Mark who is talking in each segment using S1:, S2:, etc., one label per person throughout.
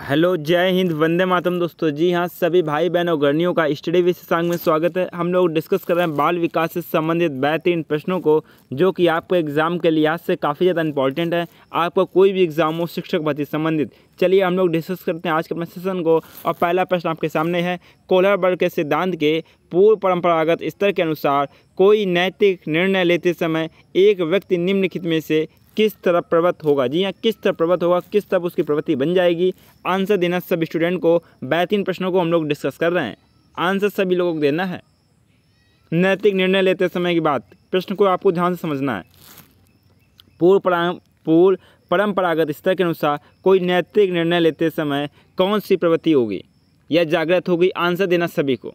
S1: Hello, जय हिंद, वंदे मातरम। दोस्तों जी हाँ, सभी भाई बहन और गृहिणियों का स्टडी विद शशांक में स्वागत है। हम लोग डिस्कस कर रहे हैं बाल विकास से संबंधित बेहतरीन प्रश्नों को, जो कि आपको एग्जाम के लिहाज से काफ़ी ज़्यादा इंपॉर्टेंट है। आपको कोई भी एग्जाम हो शिक्षक भर्ती संबंधित, चलिए हम लोग डिस्कस करते हैं आज के अपने सेशन को। और पहला प्रश्न आपके सामने है, कोहलरबर्ग के सिद्धांत के पूर्व परंपरागत स्तर के अनुसार कोई नैतिक निर्णय लेते समय एक व्यक्ति निम्नलिखित में से किस तरफ प्रवृत्त होगा। जी हाँ, किस तरफ प्रवृत्त होगा, किस तरफ उसकी प्रवृत्ति बन जाएगी। आंसर देना सभी स्टूडेंट को। बेहतरीन प्रश्नों को हम लोग डिस्कस कर रहे हैं, आंसर सभी लोगों को देना है। नैतिक निर्णय लेते समय की बात, प्रश्न को आपको ध्यान से समझना है। पूर्व परंपरागत स्तर के अनुसार कोई नैतिक निर्णय लेते समय कौन सी प्रवृत्ति होगी या जागृत होगी। आंसर देना सभी को।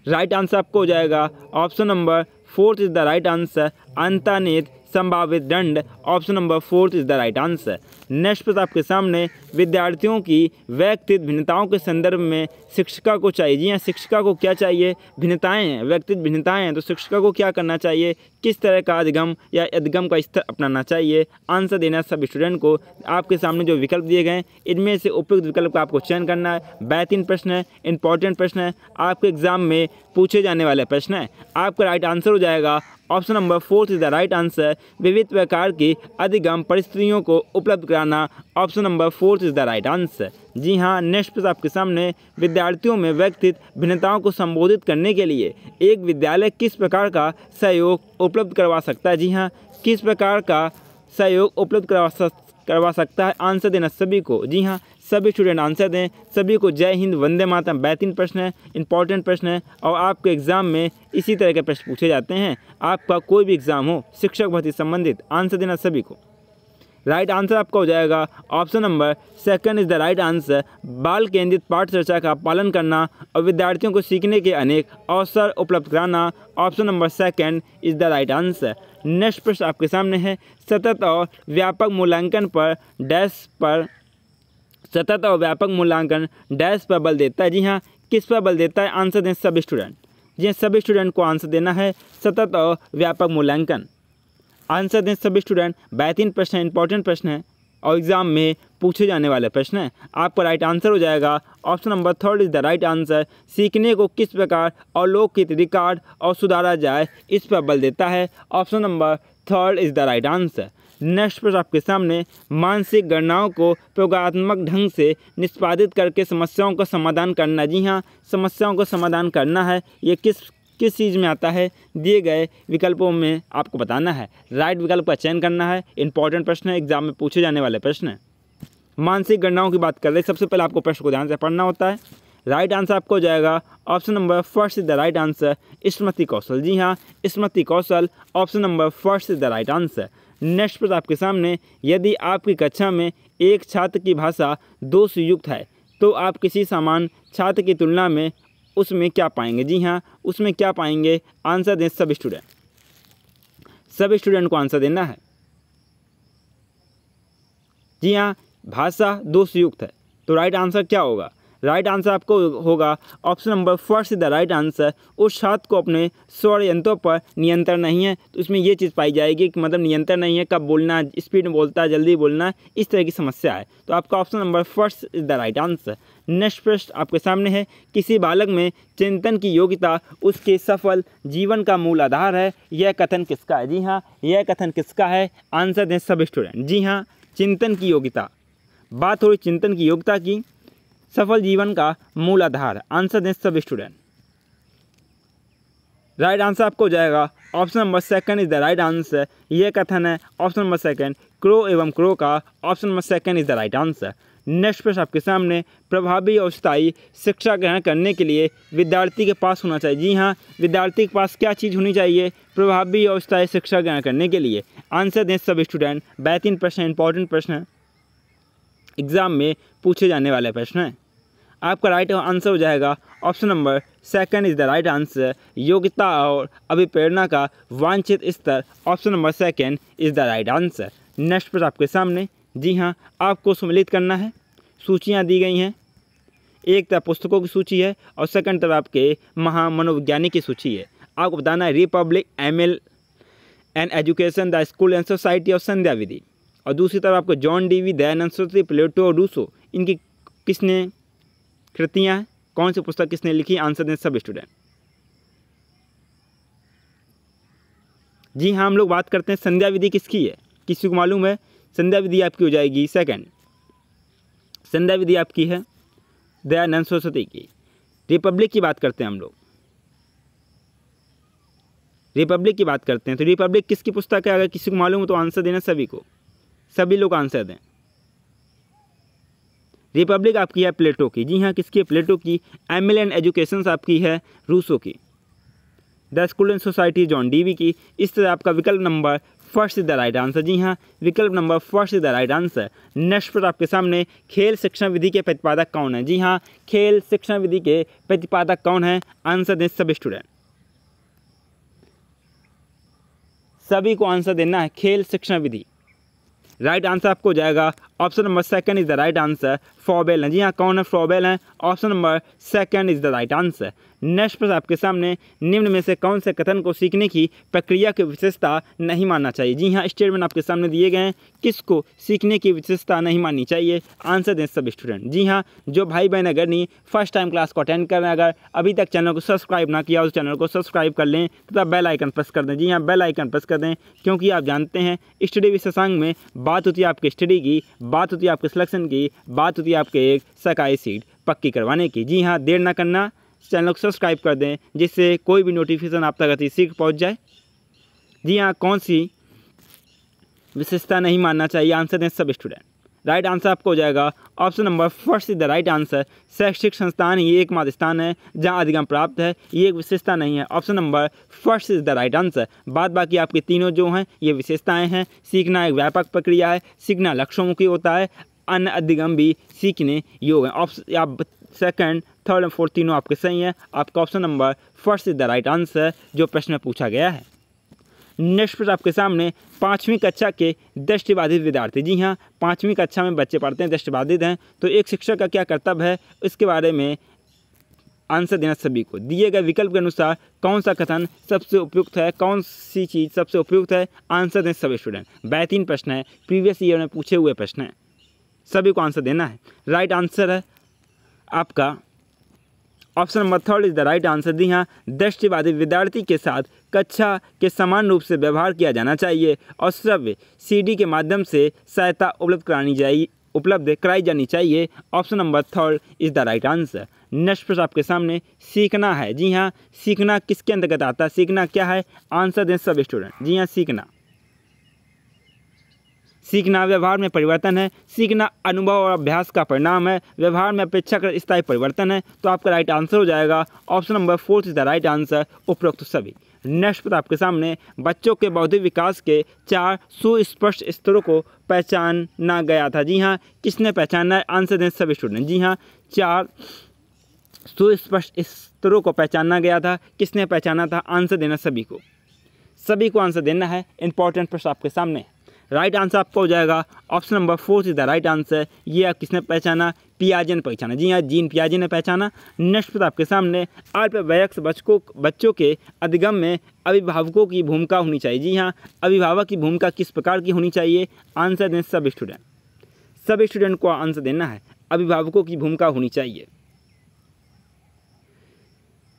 S1: राइट आंसर आपको हो जाएगा option number 4 is the right answer, अंतर्निहित संभावित दंड। Option number 4 is the right answer. Next प्रश्न आपके सामने, विद्यार्थियों की व्यक्तिगत भिन्नताओं के संदर्भ में शिक्षिका को चाहिए। जी हाँ, शिक्षिका को क्या चाहिए, भिन्नताएं हैं, व्यक्तिगत भिन्नताएं हैं, तो शिक्षिका को क्या करना चाहिए, किस तरह का अधिगम या अधगम का स्तर अपनाना चाहिए। आंसर देना सब स्टूडेंट को। आपके सामने जो विकल्प दिए गए हैं, इनमें से उपयुक्त विकल्प का आपको चयन करना है। बेहतरीन प्रश्न है, इंपॉर्टेंट प्रश्न है, आपके एग्जाम में पूछे जाने वाले प्रश्न है। आपका राइट आंसर हो जाएगा option number 4 is the right answer, विविध प्रकार की अधिगम परिस्थितियों को उपलब्ध कराना। Option number 4 is the right answer. जी हाँ, नेक्स्ट प्रश्न आपके सामने, विद्यार्थियों में व्यक्तिगत भिन्नताओं को संबोधित करने के लिए एक विद्यालय किस प्रकार का सहयोग उपलब्ध करवा सकता है। जी हाँ, किस प्रकार का सहयोग उपलब्ध करवा सकता है। आंसर देना सभी को। जी हाँ, सभी स्टूडेंट आंसर दें। सभी को जय हिंद, वंदे मातरम। बेहतरीन प्रश्न है, इंपॉर्टेंट प्रश्न है, और आपके एग्जाम में इसी तरह के प्रश्न पूछे जाते हैं। आपका कोई भी एग्जाम हो शिक्षक भर्ती संबंधित, आंसर देना सभी को। राइट आंसर आपका हो जाएगा option number 2 is the right answer, बाल केंद्रित पाठ चर्चा का पालन करना और विद्यार्थियों को सीखने के अनेक अवसर उपलब्ध कराना। Option number 2 is the right answer. Next प्रश्न आपके सामने है, सतत और व्यापक मूल्यांकन डैश पर बल देता है। जी हाँ, किस पर बल देता है। आंसर दें सभी स्टूडेंट। जी हाँ, सभी स्टूडेंट को आंसर देना है, सतत और व्यापक मूल्यांकन। आंसर दें सभी स्टूडेंट। बेहतरीन प्रश्न है, इंपॉर्टेंट प्रश्न है, और एग्जाम में पूछे जाने वाले प्रश्न है। आपका राइट आंसर हो जाएगा option number 3 is the right answer, सीखने को किस प्रकार अवलोकित, रिकॉर्ड और सुधारा जाए, इस पर बल देता है। Option number 3 is the right answer. Next प्रश्न आपके सामने, मानसिक गणनाओं को प्रयोगात्मक ढंग से निष्पादित करके समस्याओं का समाधान करना। जी हाँ, समस्याओं का समाधान करना है। ये किस चीज़ में आता है, दिए गए विकल्पों में आपको बताना है। राइट विकल्प का चयन करना है। इंपॉर्टेंट प्रश्न है, एग्जाम में पूछे जाने वाले प्रश्न है। मानसिक गणनाओं की बात कर रहे हैं, सबसे पहले आपको प्रश्न को ध्यान से पढ़ना होता है। राइट आंसर आपको हो जाएगा option number 1 is the right answer, स्मृति कौशल। जी हाँ, स्मृति कौशल। Option number 1 is the right answer. Next प्रश्न आपके सामने, यदि आपकी कक्षा में एक छात्र की भाषा दोष युक्त है, तो आप किसी समान छात्र की तुलना में उसमें क्या पाएंगे। जी हाँ, उसमें क्या पाएंगे। आंसर दें सभी स्टूडेंट। सभी स्टूडेंट को आंसर देना है। जी हाँ, भाषा दोष युक्त है, तो राइट आंसर क्या होगा। राइट आंसर आपको होगा option number 1 is the right answer, उस छात्र को अपने स्वर यंत्रों पर नियंत्रण नहीं है, तो इसमें ये चीज़ पाई जाएगी कि मतलब नियंत्रण नहीं है, कब बोलना है, स्पीड में बोलता है, जल्दी बोलना है, इस तरह की समस्या है, तो आपका option number 1 is the right answer. Next प्रश्न आपके सामने है, किसी बालक में चिंतन की योग्यता उसके सफल जीवन का मूल आधार है, यह कथन किसका है। जी हाँ, यह कथन किसका है। आंसर दें सब स्टूडेंट। जी हाँ, चिंतन की योग्यता, बात हो रही चिंतन की योग्यता की, सफल जीवन का मूल आधार। आंसर दें सब स्टूडेंट। राइट आंसर आपको हो जाएगा option number 2 is the right answer, यह कथन है ऑप्शन नंबर 2 क्रो एवं क्रो का। Option number 2 is the right answer. Next प्रश्न आपके सामने, प्रभावी और स्थायी शिक्षा ग्रहण करने के लिए विद्यार्थी के पास होना चाहिए। जी हाँ, विद्यार्थी के पास क्या चीज़ होनी चाहिए प्रभावी और स्थायी शिक्षा ग्रहण करने के लिए। आंसर दें सब स्टूडेंट। बेहतरीन प्रश्न, इंपॉर्टेंट प्रश्न है, एग्जाम में पूछे जाने वाले प्रश्न है। आपका राइट आंसर हो जाएगा option number 2 is the right answer, योग्यता और अभिप्रेरणा का वांछित स्तर। Option number 2 is the right answer. Next प्रश्न आपके सामने, जी हाँ, आपको सम्मिलित करना है। सूचियाँ दी गई हैं, एक तरफ पुस्तकों की सूची है और सेकंड तरफ आपके महामनोविज्ञानी की सूची है। आपको बताना है republic, Emile and education, the school and society of Sandhya Vidhi, और दूसरी तरफ आपको John Dewey, Dayanand Saraswati, Plato और रूसो, इनकी किसने कृतियाँ हैं, कौन सी पुस्तक किसने लिखी, आंसर दें सब स्टूडेंट। जी हाँ, हम लोग बात करते हैं संध्या विधि किसकी है, किसी को मालूम है? संध्या विधि आपकी हो जाएगी सेकंड, संध्या विधि आपकी है दयानंद सरस्वती की। रिपब्लिक की बात करते हैं हम लोग, रिपब्लिक की बात करते हैं तो रिपब्लिक किसकी पुस्तक है? अगर किसी को मालूम हो तो आंसर देना सभी को, सभी लोग आंसर दें। रिपब्लिक आपकी है प्लेटो की। जी हाँ, किसकी है? प्लेटो की। एमिल एंड एजुकेशंस आपकी है रूसो की। The school and society John Dewey की। इस तरह आपका विकल्प number first is the right answer. जी हाँ, विकल्प number first is the right answer. Next पर आपके सामने खेल शिक्षण विधि के प्रतिपादक कौन है? जी हाँ, खेल शिक्षण विधि के प्रतिपादक कौन है? आंसर दें सब स्टूडेंट, सभी को आंसर देना है। खेल शिक्षण विधि राइट आंसर आपको हो जाएगा option number second is the right answer, Froebel है। जी हाँ, कौन है? फ्रॉबेल है। Option number second is the right answer. Next प्रश्न आपके सामने, निम्न में से कौन से कथन को सीखने की प्रक्रिया की विशेषता नहीं मानना चाहिए? जी हाँ, स्टेटमेंट आपके सामने दिए गए हैं, किसको सीखने की विशेषता नहीं माननी चाहिए? आंसर दें सब स्टूडेंट। जी हाँ, जो भाई बहन अगर नहीं फर्स्ट टाइम क्लास को अटेंड कर रहे हैं, अगर अभी तक चैनल को सब्सक्राइब ना किया उस चैनल को सब्सक्राइब कर लें तथा बेल आइकन प्रेस कर दें। जी हाँ, बेल आइकन प्रेस कर दें, क्योंकि आप जानते हैं स्टडी विद शशांक में बात होती है आपके स्टडी की, बात होती है आपके सिलेक्शन की, बात होती है आपके एक सरकारी सीट पक्की करवाने की। जी हाँ, देर ना करना, चैनल को सब्सक्राइब कर दें जिससे कोई भी नोटिफिकेशन आप तक अति शीघ्र पहुंच जाए। जी हाँ, कौन सी विशेषता नहीं मानना चाहिए? आंसर दें सब स्टूडेंट। राइट आंसर आपको हो जाएगा option number first is the right answer. शैक्षिक संस्थान ये एकमात्र स्थान है जहां अधिगम प्राप्त है, ये एक विशेषता नहीं है। Option number first is the right answer. बाद बाकी आपके तीनों जो हैं ये विशेषताएं हैं। सीखना एक व्यापक प्रक्रिया है, सीखना लक्ष्योन्मुखी होता है, अन्य अधिगम भी सीखने योग है। ऑप्शन आप सेकंड, थर्ड और फोर्थ तीनों आपके सही है। आपका option number first is the right answer जो प्रश्न में पूछा गया है। नेक्स्ट प्रश्न आपके सामने, 5वीं कक्षा के दृष्टिबाधित विद्यार्थी। जी हाँ, 5वीं कक्षा में बच्चे पढ़ते हैं, दृष्टिबाधित हैं, तो एक शिक्षक का क्या कर्तव्य है इसके बारे में आंसर देना सभी को। दिए गए विकल्प के अनुसार कौन सा कथन सबसे उपयुक्त है, कौन सी चीज़ सबसे उपयुक्त है? आंसर दें सभी स्टूडेंट। बेहतरीन प्रश्न है, प्रीवियस ईयर में पूछे हुए प्रश्न है, सभी को आंसर देना है। राइट आंसर है आपका option number third is the right answer. जी हाँ, दृष्टिबाधित विद्यार्थी के साथ कक्षा के समान रूप से व्यवहार किया जाना चाहिए और श्रव्य सीडी के माध्यम से सहायता उपलब्ध कराई जानी चाहिए। Option number third is the right answer. Next प्रश्न आपके सामने, सीखना है। जी हाँ, सीखना किसके अंतर्गत आता है? सीखना क्या है? आंसर दें सब स्टूडेंट। जी हाँ, सीखना व्यवहार में परिवर्तन है, सीखना अनुभव और अभ्यास का परिणाम है, व्यवहार में अपेक्षाकृत स्थायी परिवर्तन है। तो आपका राइट आंसर हो जाएगा option number fourth is the right answer, उपरोक्त सभी। नेक्स्ट पर आपके सामने, बच्चों के बौद्धिक विकास के 4 सुस्पष्ट स्तरों को पहचाना गया था। जी हाँ, किसने पहचाना है? आंसर दें सभी स्टूडेंट। जी हाँ, 4 सुस्पष्ट स्तरों को पहचाना गया था, किसने पहचाना था? आंसर देना सभी को आंसर देना है। इंपॉर्टेंट प्रश्न आपके सामने। राइट आंसर आपको हो जाएगा option number fourth is the right answer. ये आप किसने पहचाना? पियाजे ने पहचाना। जी हाँ, जीन पियाजे ने पहचाना। नेक्स्ट पर आपके सामने, अल्पवयस्क बच्चों के अधिगम में अभिभावकों की भूमिका होनी चाहिए। जी हाँ, अभिभावक की भूमिका किस प्रकार की होनी चाहिए? आंसर दें सब स्टूडेंट को आंसर देना है। अभिभावकों की भूमिका होनी चाहिए।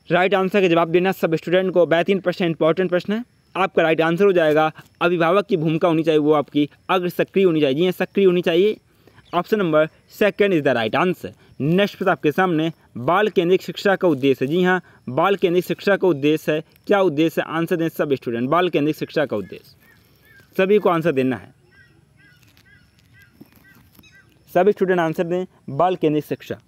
S1: राइट आंसर का जवाब देना सब स्टूडेंट को। बेहतरीन प्रश्न, इंपॉर्टेंट प्रश्न है। आपका राइट आंसर हो जाएगा अभिभावक की भूमिका होनी चाहिए, वो आपकी अग्र सक्रिय होनी चाहिए। जी सक्रिय होनी चाहिए। Option number second is the right answer. Next प्रश्न आपके सामने, बाल केंद्रित शिक्षा का उद्देश्य। जी हाँ, बाल केंद्रित शिक्षा का उद्देश्य है, क्या उद्देश्य है? आंसर दें सब स्टूडेंट। बाल केंद्रित शिक्षा का उद्देश्य, सभी को आंसर देना है। सभी स्टूडेंट आंसर दें, बाल केंद्रित शिक्षा।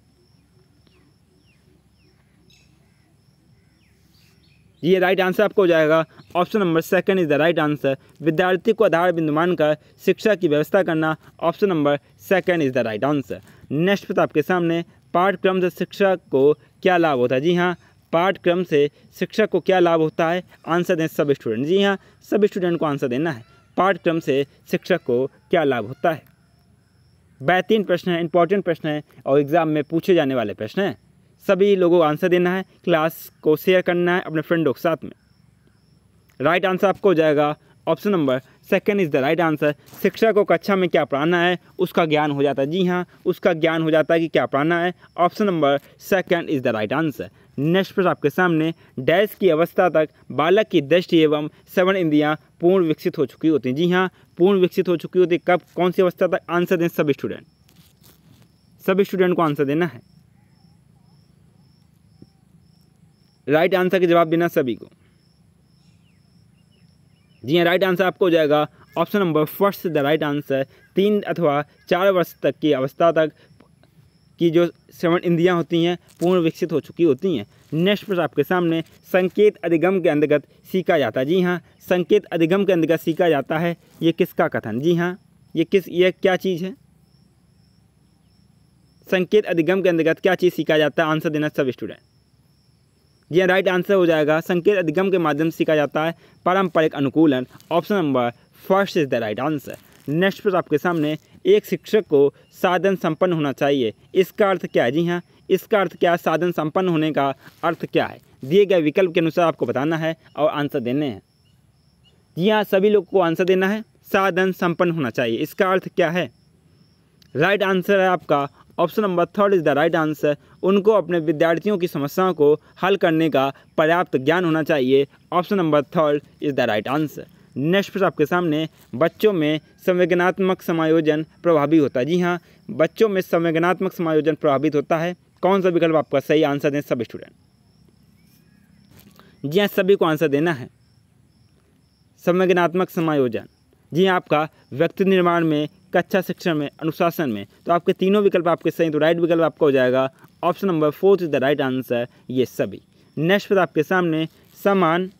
S1: ये राइट आंसर आपको हो जाएगा option number second is the right answer. विद्यार्थी को आधार बिंदु मानकर शिक्षा की व्यवस्था करना, option number second is the right answer. Next प्रश्न आपके सामने, पाठ्यक्रम से शिक्षक को क्या लाभ होता है? जी हाँ, पाठ्यक्रम से शिक्षक को क्या लाभ होता है? आंसर दें सब स्टूडेंट। जी हाँ, सभी स्टूडेंट को आंसर देना है। पाठ्यक्रम से शिक्षक को क्या लाभ होता है? बेहतरीन प्रश्न है, इंपॉर्टेंट प्रश्न है और एग्जाम में पूछे जाने वाले प्रश्न हैं। सभी लोगों को आंसर देना है, क्लास को शेयर करना है अपने फ्रेंडों के साथ में। राइट आंसर आपको हो जाएगा option number second is the right answer. शिक्षक को कक्षा में क्या पढ़ाना है उसका ज्ञान हो जाता है। जी हाँ, उसका ज्ञान हो जाता है कि क्या पढ़ाना है। Option number second is the right answer. Next प्रश्न आपके सामने, डैश की अवस्था तक बालक की दृष्टि एवं श्रवण इंद्रियां पूर्ण विकसित हो चुकी होती हैं। जी हाँ, पूर्ण विकसित हो चुकी होती है। कब, कौन सी अवस्था तक? आंसर दें सभी स्टूडेंट को आंसर देना है। राइट आंसर के जवाब देना सभी को। जी हाँ, राइट आंसर आपको हो जाएगा option number first the right answer. 3 अथवा 4 वर्ष तक की अवस्था तक की जो श्रवण इंद्रियां होती हैं पूर्ण विकसित हो चुकी होती हैं। नेक्स्ट प्रश्न आपके सामने, संकेत अधिगम के अंतर्गत सीखा जाता है। जी हाँ, संकेत अधिगम के अंतर्गत सीखा जाता है। ये किसका कथन? जी हाँ, ये क्या चीज़ है? संकेत अधिगम के अंतर्गत क्या चीज़ सीखा जाता है? आंसर देना सब स्टूडेंट। जी हाँ, राइट आंसर हो जाएगा संकेत अधिगम के माध्यम से सीखा जाता है पारंपरिक अनुकूलन। Option number first is the right answer. Next प्रश्न आपके सामने, एक शिक्षक को साधन संपन्न होना चाहिए, इसका अर्थ क्या है? जी हाँ, इसका अर्थ क्या है? साधन संपन्न होने का अर्थ क्या है? दिए गए विकल्प के अनुसार आपको बताना है और आंसर देने हैं। जी हाँ, सभी लोग को आंसर देना है। साधन संपन्न होना चाहिए, इसका अर्थ क्या है? राइट आंसर है आपका option number third is the right answer. उनको अपने विद्यार्थियों की समस्याओं को हल करने का पर्याप्त ज्ञान होना चाहिए। Option number third is the right answer. Next प्रश्न आपके सामने, बच्चों में संवेदनात्मक समायोजन प्रभावी होता है। जी हाँ, बच्चों में संवेदनात्मक समायोजन प्रभावित होता है। कौन सा विकल्प आपका सही? आंसर दें सब स्टूडेंट। जी हाँ, सभी को आंसर देना है। संवेदनात्मक समायोजन, जी हाँ, आपका व्यक्तित्व निर्माण में, कक्षा शिक्षण में, अनुशासन में, तो आपके तीनों विकल्प आपके सही। तो राइट विकल्प आपका हो जाएगा option number fourth is the right answer, ये सभी। नेक्स्ट पर आपके सामने समान,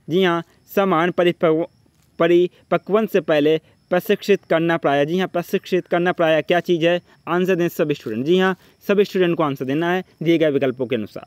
S1: जी हाँ, समान परिपक्वन से पहले प्रशिक्षित करना प्राय। जी हाँ, प्रशिक्षित करना प्राय क्या चीज़ है? आंसर दें सभी स्टूडेंट। जी हाँ, सभी स्टूडेंट को आंसर देना है दिए गए विकल्पों के अनुसार।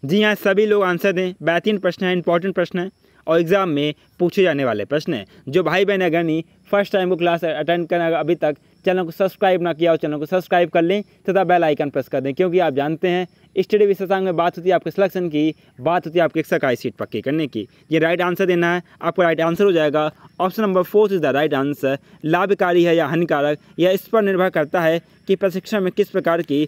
S1: जी हाँ, सभी लोग आंसर दें। बेहतरीन प्रश्न है, इंपॉर्टेंट प्रश्न है और एग्जाम में पूछे जाने वाले प्रश्न हैं। जो भाई बहन अगर नहीं फर्स्ट टाइम को क्लास अटेंड करना, अभी तक चैनल को सब्सक्राइब ना किया हो, चैनल को सब्सक्राइब कर लें तथा बेल आइकन प्रेस कर दें, क्योंकि आप जानते हैं स्टडी विशेषज्ञ में बात होती है आपके सिलेक्शन की, बात होती है आपकी सरकारी सीट पक्की करने की। ये राइट आंसर देना है आपको। राइट आंसर हो जाएगा option number fourth is the right answer. लाभकारी है या हानिकारक, यह इस पर निर्भर करता है कि प्रशिक्षण में किस प्रकार की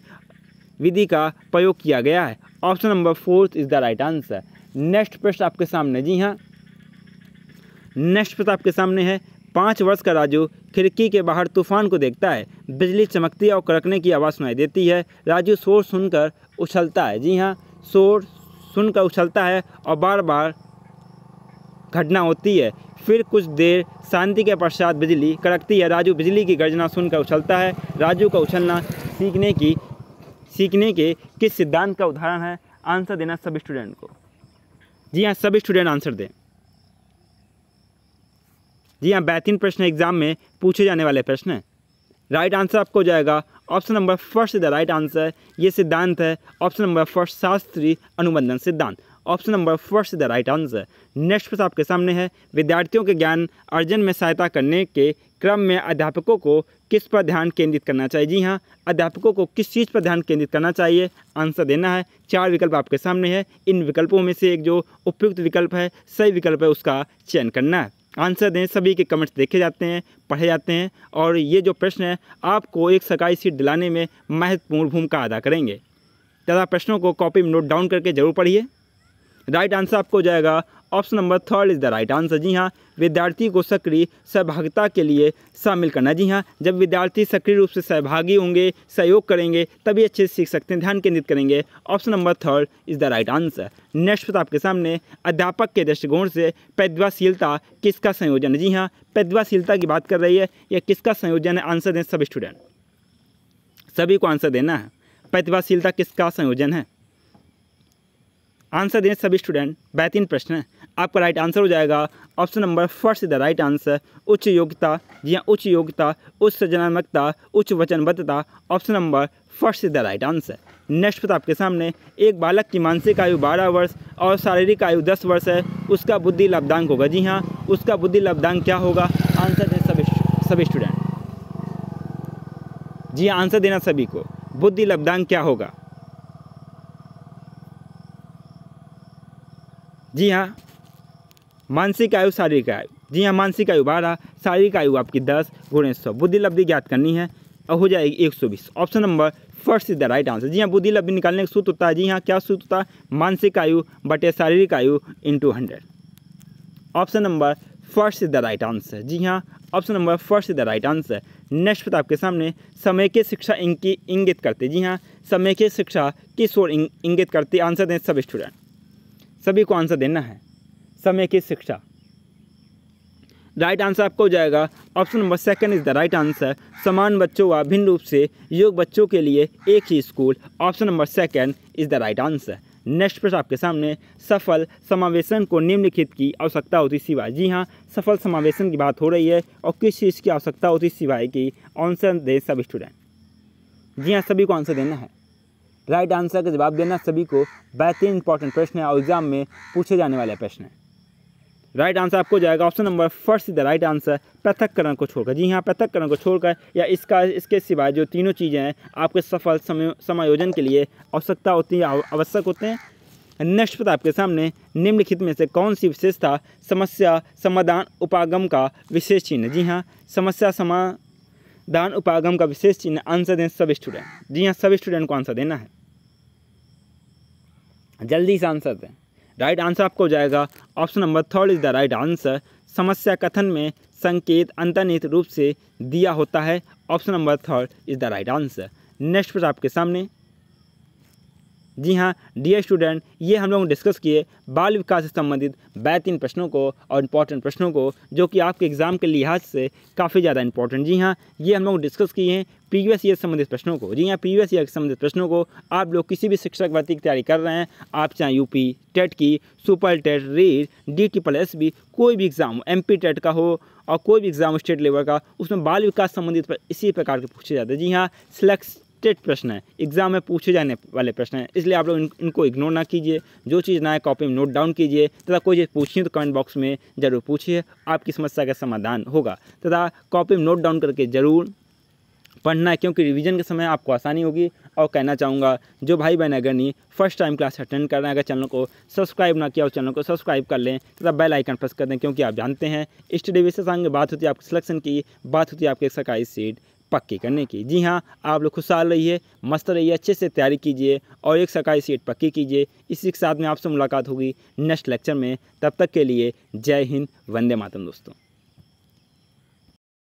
S1: विधि का प्रयोग किया गया है। Option number fourth is the right answer. Next प्रश्न आपके सामने, जी हाँ, नेक्स्ट प्रश्न आपके सामने है, 5 वर्ष का राजू खिड़की के बाहर तूफान को देखता है। बिजली चमकती है और कड़कने की आवाज़ सुनाई देती है। राजू शोर सुनकर उछलता है। जी हाँ, शोर सुनकर उछलता है और बार बार घटना होती है। फिर कुछ देर शांति के पश्चात बिजली कड़कती है। राजू बिजली की गर्जना सुनकर उछलता है। राजू का उछलना सीखने के किस सिद्धांत का उदाहरण है? आंसर देना सभी स्टूडेंट को। जी हाँ, सभी स्टूडेंट आंसर दें। जी हाँ, बेहतरीन प्रश्न एग्जाम में पूछे जाने वाले प्रश्न हैं। राइट आंसर आपको हो जाएगा option number first the right answer. ये सिद्धांत है ऑप्शन नंबर फर्स्ट, शास्त्रीय अनुबंधन सिद्धांत। Option number first the right answer. Next प्रश्न आपके सामने है, विद्यार्थियों के ज्ञान अर्जन में सहायता करने के क्रम में अध्यापकों को किस पर ध्यान केंद्रित करना चाहिए? जी हाँ, अध्यापकों को किस चीज़ पर ध्यान केंद्रित करना चाहिए? आंसर देना है। 4 विकल्प आपके सामने है। इन विकल्पों में से एक जो उपयुक्त विकल्प है, सही विकल्प है, उसका चयन करना है। आंसर दें। सभी के कमेंट्स देखे जाते हैं, पढ़े जाते हैं और ये जो प्रश्न है आपको एक सरकारी सीट दिलाने में महत्वपूर्ण भूमिका अदा करेंगे। तथा प्रश्नों को कॉपी में नोट डाउन करके जरूर पढ़िए। राइट आंसर आपको हो जाएगा option number third is the right answer. जी हाँ, विद्यार्थी को सक्रिय सहभागिता के लिए शामिल करना। जी हाँ, जब विद्यार्थी सक्रिय रूप से सहभागी होंगे, सहयोग करेंगे, तभी अच्छे से सीख सकते हैं, ध्यान केंद्रित करेंगे। Option number third is the right answer. Next बात आपके सामने, अध्यापक के दृष्टिकोण से प्रतिभाशीलता किसका संयोजन है? जी हाँ, प्रतिभाशीलता की बात कर रही है, यह किसका संयोजन है? आंसर दें सभी स्टूडेंट। सभी को आंसर देना है। प्रतिभाशीलता किसका संयोजन है? आंसर दें सभी स्टूडेंट। बेहतरीन प्रश्न है। आपका राइट आंसर हो जाएगा option number first the right answer. उच्च योग्यता, जी हाँ, उच्च योग्यता, उच्च सृजनात्मकता, उच्च वचनबद्धता। Option number first the right answer. Next बात आपके सामने, एक बालक की मानसिक आयु 12 वर्ष और शारीरिक आयु 10 वर्ष है, उसका बुद्धि लब्धांक होगा। जी हाँ, उसका बुद्धि लब्धांक क्या होगा? आंसर दें सभी स्टूडेंट। जी हाँ, आंसर देना सभी को। बुद्धि लब्धांक क्या होगा? जी हाँ, मानसिक आयु शारीरिक आयु। जी हाँ, मानसिक आयु 12, शारीरिक आयु आपकी 10 × 100। बुद्धि लब्धि ज्ञात करनी है और हो जाएगी 120। Option number first is the right answer. जी हाँ, बुद्धि लब्धि निकालने का सूत्र होता है, जी हाँ, क्या सूत्र होता है? मानसिक आयु बटे शारीरिक आयु into 100। Option number first is the right answer. जी हाँ, option number first is the right answer. Next बात आपके सामने, समय की शिक्षा इनकी इंगित करते। जी हाँ, समय की शिक्षा किस ओर इंगित करती? आंसर दें सब स्टूडेंट, सभी को आंसर देना है। समय की शिक्षा, राइट आंसर आपको हो जाएगा option number second is the right answer. समान बच्चों व भिन्न रूप से योग्य बच्चों के लिए एक ही school. Option number second is the right answer. Next प्रश्न आपके सामने, सफल समावेशन को निम्नलिखित की आवश्यकता होती सिवाय। जी हाँ, सफल समावेशन की बात हो रही है और किस चीज़ की आवश्यकता होती सिवाय की? आंसर दे सब स्टूडेंट। जी हाँ, सभी को आंसर देना है, राइट आंसर का जवाब देना सभी को। बेहतरीन इंपॉर्टेंट प्रश्न है और एग्जाम में पूछे जाने वाले प्रश्न है। राइट आंसर आपको जाएगा option number first is the right answer, पृथक्करण को छोड़कर। जी हाँ, पृथक्करण को छोड़कर या इसके सिवाय जो तीनों चीज़ें हैं आपके सफल समायोजन के लिए आवश्यकता होती है, आवश्यक होते हैं। नेक्स्ट पता आपके सामने, निम्नलिखित में से कौन सी विशेषता समस्या समाधान उपागम का विशेष चिन्ह? जी हाँ, समस्या समाधान उपागम का विशेष चिन्ह। आंसर दें सब स्टूडेंट। जी हाँ, सब स्टूडेंट को आंसर देना है, जल्दी से आंसर दें। राइट आंसर आपको हो जाएगा option number third is the right answer. समस्या कथन में संकेत अंतर्निहित रूप से दिया होता है। Option number third is the right answer. Next प्रश्न आपके सामने, जी हाँ डियर स्टूडेंट, ये हम लोग डिस्कस किए बाल विकास से संबंधित बेहतरीन प्रश्नों को और इम्पॉर्टेंट प्रश्नों को, जो कि आपके एग्जाम के लिहाज से काफ़ी ज़्यादा इंपॉर्टेंट। जी हाँ, ये हम लोग डिस्कस किए हैं प्रीवियस ईयर संबंधित प्रश्नों को। जी हाँ, प्रीवियस ईयर संबंधित प्रश्नों को आप लोग किसी भी शिक्षक भर्ती की तैयारी कर रहे हैं, आप चाहे यूपी टेट की, सुपर टेट, रीड, DTSSB, कोई भी एग्ज़ाम MP टेट का हो और कोई भी एग्ज़ाम स्टेट लेवल का, उसमें बाल विकास संबंधित इसी प्रकार के पूछे जाते हैं। जी हाँ, सिलेक्टेड प्रश्न है, एग्जाम में पूछे जाने वाले प्रश्न हैं, इसलिए आप लोग इनको इग्नोर ना कीजिए। जो चीज़ ना है कॉपी में नोट डाउन कीजिए, तथा कोई चीज़ पूछिए तो कमेंट बॉक्स में ज़रूर पूछिए, आपकी समस्या का समाधान होगा। तथा कॉपी में नोट डाउन करके ज़रूर पढ़ना है, क्योंकि रिवीजन के समय आपको आसानी होगी। और कहना चाहूँगा, जो भाई बहन अगर नहीं फर्स्ट टाइम क्लास अटेंड कर रहे हैं, अगर चैनल को सब्सक्राइब ना किया, उस चैनल को सब्सक्राइब कर लें तथा बेल आइकन प्रेस कर दें, क्योंकि आप जानते हैं स्टडी बेसिस आगे बात होती है आपके सिलेक्शन की, बात होती है आपके सरकारी सीट पक्की करने की। जी हाँ, आप लोग खुशहाल रहिए, मस्त रहिए, अच्छे से तैयारी कीजिए और एक सरकारी सीट पक्की कीजिए। इसी के साथ में आपसे मुलाकात होगी नेक्स्ट लेक्चर में। तब तक के लिए जय हिंद, वंदे मातरम दोस्तों।